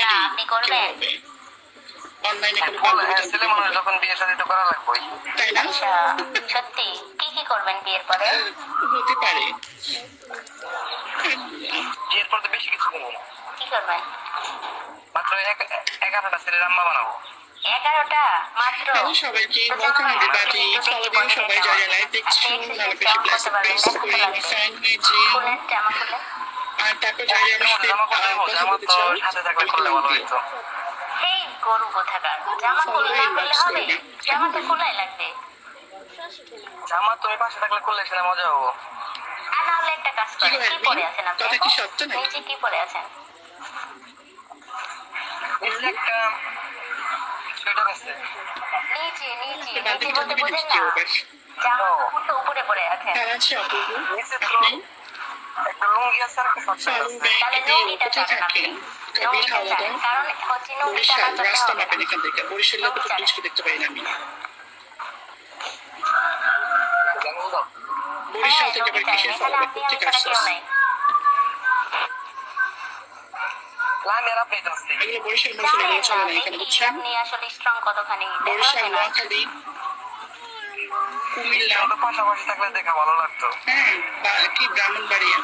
না আপনি করবেন? অনলাইনে কোনো বল ছেলে মনে হয় যখন বিয়ে শাদী তো করা লাগবে, তাই না? আচ্ছা সত্যি কি কি করবেন বিয়ের পরে? হতে পারে। বিয়ের পর তো বেশি কিছু করবো না, কি করবেন? মাত্র 11টা ছেলের আম্মা বানাবো। 11টা মাত্র? হ্যালো সবাইকে, ওয়েলকাম এভরিবডি। ফলো সবাই যারা লাইভ দেখছেন, আমার পাশে প্লাস প্রেস করে ফ্যান হয়েছে। খুলেন জামা খুলেন। আর তারপর যারা আমার সাথে জামা করতে হইবো, কথা জামা বলতে তো চাও, সাথে থাকলে করলে ভালো হইতো। এই গরু কোথাকার, জামা খুলে না করলে হবে? জামা তো খোলাই লাগবে। জামা তুমি পাশে থাকলে করলে সেটা মজা হবো। আর না হলে একটা কাজ করেন, কি পরে আছেন আপনি? কথা কি সত্য নাকি? নিচে কি পরে আছেন? এই যে একটা সোয়েটার আছে, নিচে নিচে নিচে বালতিটা বলতে দিবি বুঝেন নাকি না? ওবার? জামা কাপড় তো উপরে পরে আছেন। তার আছে অপূর্ব, নিচে তো আপনি একটা লুঙ্গি আছে আর একটা শর্ট প্যান্ট ফালু আছে। ব্যাগ তাহলে দিয়ে লুঙ্গিটা কোথায় ছাড়েন আপনি। থাকেন? কাবিল লুঙ্গিটা হাওলাদার, ছাড়েন, কারণ হচ্ছে লুঙ্গিটা না বরিশাল চললে রাস্তা হবে না। মাপেন এখান থেকে। বরিশাল লোক তো লুঙ্গি পুলিশকে দেখতে পাই না আমি। জানো তো? বরিশাল থেকে লুঙ্গি আবার চাই, কিসের এখানে ফলো আপনি করতে আমি ছাড়া কেউ আসছিস? নাই। আমি আর আপনি তো আছি। এগুলো বরিশাল মরিশাল এগুলো চলে না এখানে, বুঝছেন? আপনি আসলে স্ট্রং কতখানি বরিশাল, দেখাবে না। নোয়াখালী, কুমিল্লা, তো পাশাপাশি থাকলে দেখা ভালো লাগতো। হ্যাঁ, কি ব্রাহ্মণবাড়িয়া,